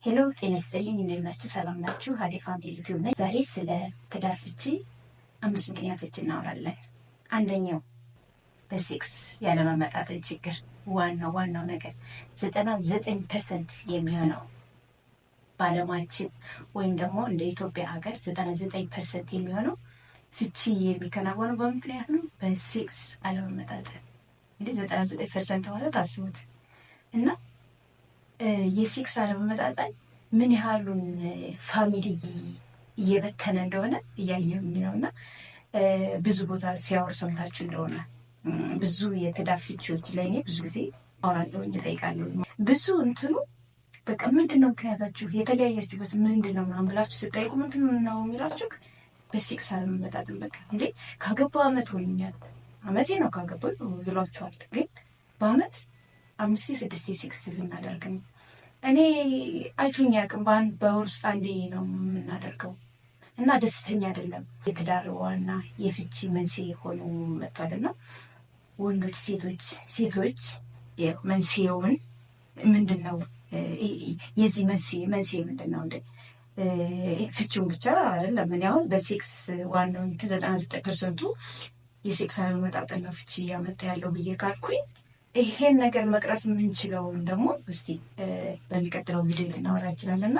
ሄሎ ጤና ይስጥልኝ። እንዴት ናችሁ? ሰላም ናችሁ? ሀዲ ፋሚሊ ዩቲዩብ ነኝ። ዛሬ ስለ ትዳር ፍቺ 5 ምክንያቶች እናወራለን። አንደኛው በሴክስ ያለመመጣጠን ችግር። ዋናው ነገር 99% የሚሆነው በዓለማችን ወይም ደግሞ እንደ ኢትዮጵያ ሀገር 99% የሚሆነው ፍቺ የሚከናወነው በምክንያት ነው፣ በሴክስ አለመመጣጠን። እንግዲህ 99% ማለት አስቡት። እና የሴክስ አለመመጣጠን ምን ያህሉን ፋሚሊ እየበተነ እንደሆነ እያየሁኝ ነው። እና ብዙ ቦታ ሲያወር ሰምታችሁ እንደሆነ ብዙ የትዳር ፍቺዎች ላይ እኔ ብዙ ጊዜ አወራለሁኝ፣ እጠይቃለሁ። ብዙ እንትኑ በቃ ምንድነው ምክንያታችሁ የተለያያችሁበት ምንድነው ምናምን ብላችሁ ስጠይቁ ምንድነው የሚላችሁ? በሴክስ አለመመጣጠን። በቃ እንዴ ካገባሁ ዓመት ሆኖኛል፣ ዓመቴ ነው ካገባሁ ይሏችኋል። ግን በዓመት 5-6 ሴክስ ልናደርግ ነው። እኔ አይቶኝ አያውቅም። በወር ውስጥ አንዴ ነው የምናደርገው እና ደስተኛ አይደለም። የትዳር ዋና የፍቺ መንስኤ ሆኖ መጥቷልና ወንዶች፣ ሴቶች መንስኤውን ምንድነው? የዚህ መንስኤ ምንድነው? እንደ ፍቺውን ብቻ አይደለም። እኔ አሁን በሴክስ ዋናው 99% የሴክስ አለመመጣጠን ነው ፍቺ እያመጣ ያለው ብዬ ካልኩኝ ይሄን ነገር መቅረፍ የምንችለውን ደግሞ እስቲ በሚቀጥለው ቪዲዮ ልናወራ እንችላለን። እና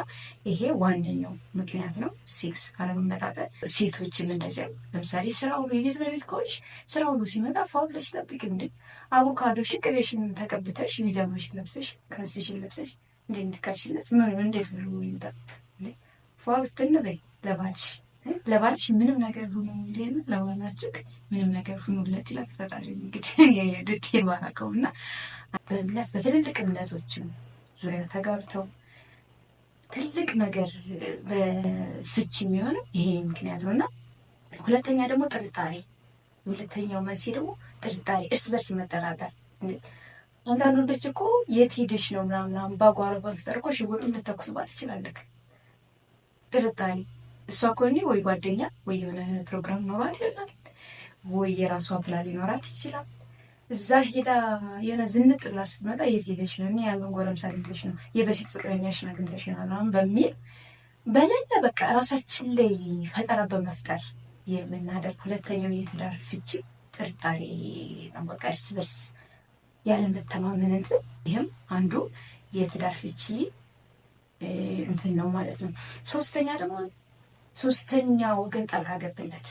ይሄ ዋነኛው ምክንያት ነው፣ ሴክስ አለመመጣጠን። ሴቶችም እንደዚያ። ለምሳሌ ስራው የቤት ለቤት ከሆንሽ ስራው ሁሉ ሲመጣ ፏ ብለሽ ጠብቂ። እንደ አቮካዶሽን ቅቤሽን ተቀብተሽ ቢጃማሽን ለብሰሽ ካልሲሽን ለብሰሽ እንድካሽለት እንዴት ብሎ ይምጣ? ፏ ብትን በይ ለባልሽ ምንም ነገር ሁኑ ይሌና ለዋናችሁ ምንም ነገር ሁኑለት ይላል ፈጣሪ። እንግዲህ የድቴል ባላከውና በእምነት በትልልቅ እምነቶችም ዙሪያ ተጋብተው ትልቅ ነገር በፍቺ የሚሆነው ይሄ ምክንያት ነው። እና ሁለተኛ ደግሞ ጥርጣሬ። ሁለተኛው መንስኤ ደግሞ ጥርጣሬ፣ እርስ በርስ መጠራጠር። አንዳንድ ወንዶች እኮ የት ሄደሽ ነው ምናምን ባጓሮ በፍጠር እኮ ሽጉጥ ልትተኩስባት ትችላለህ። ጥርጣሬ። እሷ እኮ ወይ ጓደኛ ወይ የሆነ ፕሮግራም ኖራት ይሆናል፣ ወይ የራሷ ፕላን ሊኖራት ይችላል። እዛ ሄዳ የሆነ ዝንጥ ብላ ስትመጣ የት ሄደሽ ነው? እኔ ያንን ጎረምሳ አግኝተሽ ነው፣ የበፊት ፍቅረኛሽን አግኝተሽ ነው ምናምን በሚል በሌለ በቃ ራሳችን ላይ ፈጠራ በመፍጠር የምናደርግ ሁለተኛው የትዳር ፍቺ ጥርጣሬ ነው። በቃ እርስ በርስ ያለመተማመን እንትን። ይህም አንዱ የትዳር ፍቺ እንትን ነው ማለት ነው። ሶስተኛ ወገን ጣልቃ ገብነት።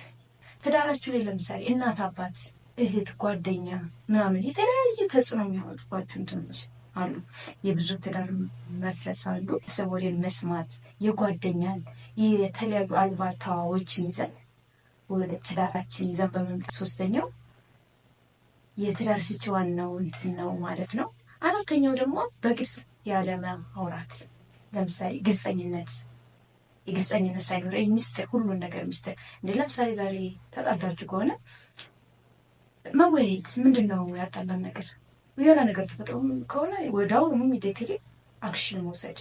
ትዳራችሁ ላይ ለምሳሌ እናት፣ አባት፣ እህት፣ ጓደኛ ምናምን የተለያዩ ተጽዕኖ የሚያመጡባችሁ እንትኖች አሉ። የብዙ ትዳር መፍረስ አሉ። ሰው ወሬን መስማት፣ የጓደኛን የተለያዩ አልባልታዎችን ይዘን ወደ ትዳራችን ይዘን በመምጣት ሶስተኛው የትዳር ፍቺ ዋናው እንትን ነው ማለት ነው። አራተኛው ደግሞ በግልጽ ያለማውራት። ለምሳሌ የግልጸኝነት ሳይኖር ሚስጥር፣ ሁሉን ነገር ሚስጥር። ለምሳሌ ዛሬ ተጣልታችሁ ከሆነ መወያየት። ምንድን ነው ያጣላን ነገር? የሆነ ነገር ተፈጥሮ ከሆነ ወዲያው ኢሚዲየትሊ አክሽን መውሰድ፣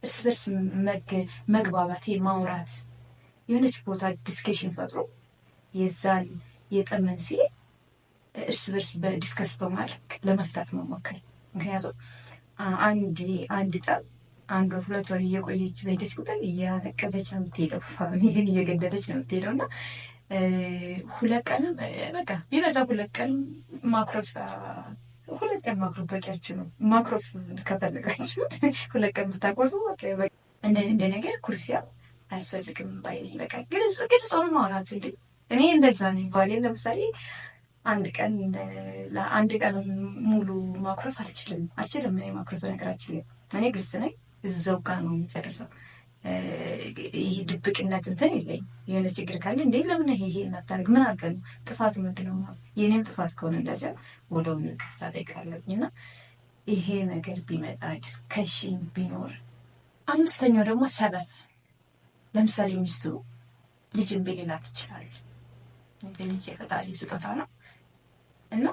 እርስ በርስ መግባባት፣ ማውራት፣ የሆነች ቦታ ዲስከሽን ፈጥሮ የዛን የጠብ መንስኤ እርስ በርስ በዲስከስ በማድረግ ለመፍታት መሞከር። ምክንያቱም አንድ ጠብ 1 ወር 2 ወር እየቆየች በሄደች ቁጥር እያነቀዘች ነው የምትሄደው፣ ፋሚሊን እየገደለች ነው የምትሄደው። እና 2 ቀንም በቃ ቢበዛ 2 ቀን ማኩረፍ፣ 2 ቀን ማኩረፍ በቂያችሁ ነው። ማኩረፍ ከፈለጋችሁት 2 ቀን ብታቆርፉ በቃ እንደ ነገር ኩርፊያ አያስፈልግም ባይለኝ። በቃ ግልጽ ሆኖ ማውራት። እኔ እንደዛ ነኝ። ባሌን ለምሳሌ አንድ ቀን ሙሉ ማኩረፍ አልችልም። እኔ ማኩረፍ ነገራችን ላይ እኔ ግልጽ ነኝ። እዛው ጋር ነው የሚደርሰው። ይሄ ድብቅነት እንትን የለኝም። የሆነ ችግር ካለ እንዴ ለምን ይሄ እናታደርግ ምን አድርገህ ነው? ጥፋቱ ምንድነው? የኔም ጥፋት ከሆነ እንደዚያ ወደውን ታጠይቃለኝ። እና ይሄ ነገር ቢመጣ ዲስከሽን ቢኖር። አምስተኛው ደግሞ ሰበብ። ለምሳሌ ሚስቱ ልጅ እምቢ ሊላት ይችላል። ልጅ የፈጣሪ ስጦታ ነው እና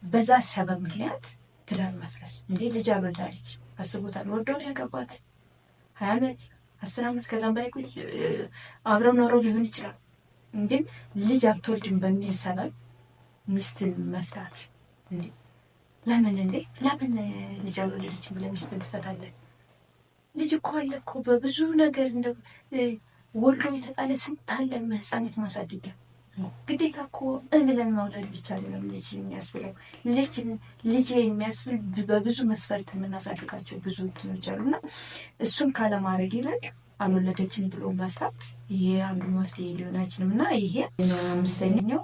በዛ ሰበብ ምክንያት ትዳር መፍረስ። እንዴ ልጅ አልወልዳለች፣ አስቦታል። ወልደው ነው ያገባት 20 ዓመት 10 ዓመት ከዛም በላይ አብረው ኖረው ሊሆን ይችላል። ግን ልጅ አትወልድም በሚል ሰበብ ሚስትን መፍታት። ለምን ልጅ አልወለደችም ብለህ ሚስትን ትፈታለህ? ልጅ እኮ አለ እኮ በብዙ ነገር እንደ ወልዶ የተጣለ ስንት አለ ህፃናት ማሳደጊያ። ግዴታ እኮ ብለን መውለድ ብቻ አይደለም ልጅ የሚያስብለው። ልጅ የሚያስብል በብዙ መስፈርት የምናሳድጋቸው ብዙ እንትኖች አሉና እሱን ካለማድረግ ይልቅ አልወለደችም ብሎ መፍታት ይሄ አንዱ መፍትሄ ሊሆን አይችልም። እና ይሄ 5ኛው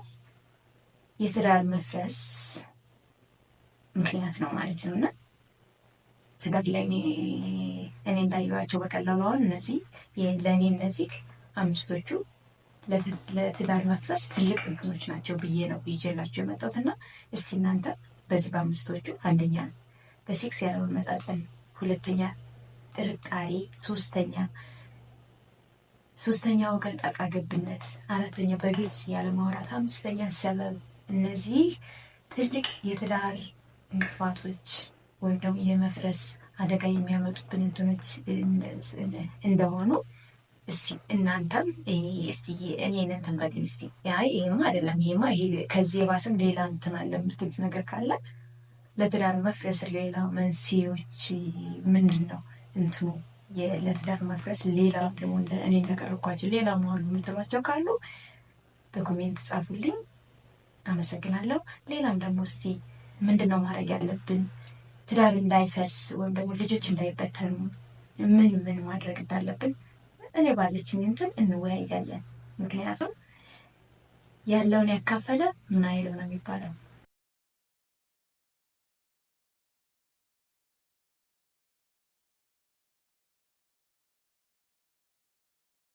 የትዳር መፍረስ ምክንያት ነው ማለት ነው። እና ትዳር ላይ እኔ እንዳየኋቸው በቀላሉ አሁን ለእኔ እነዚህ 5ቶቹ ለትዳር መፍረስ ትልቅ እንትኖች ናቸው ብዬ ነው ይዤላቸው የመጣሁት። እና እስቲ እናንተ በዚህ በ5ቶቹ 1ኛ በሴክስ ያለመመጣጠን፣ 2ኛ ጥርጣሬ፣ 3ኛ ወገን ጣልቃ ገብነት፣ 4ኛ በግልጽ ያለማውራት፣ 5ኛ ሰበብ። እነዚህ ትልቅ የትዳር እንቅፋቶች ወይም ደግሞ የመፍረስ አደጋ የሚያመጡብን እንትኖች እንደሆኑ እስቲ እናንተም እስቲ እኔን እንትን በግል እስቲ ይሄማ አይደለም ይሄ ከዚህ የባስም ሌላ እንትን አለ የምትሉት ነገር ካለ ለትዳር መፍረስ ሌላ መንስኤዎች ምንድን ነው እንትኑ ለትዳር መፍረስ ሌላ ደግሞ እኔ እንደቀረብኳቸው ሌላ መሆኑ የምትሏቸው ካሉ በኮሜንት ጻፉልኝ። አመሰግናለሁ። ሌላም ደግሞ እስቲ ምንድን ነው ማድረግ ያለብን ትዳር እንዳይፈርስ ወይም ደግሞ ልጆች እንዳይበተኑ ምን ማድረግ እንዳለብን እኔ ባለችኝ እንትን እንወያያለን። ምክንያቱም ያለውን ያካፈለ ምን አይልም ነው የሚባለው።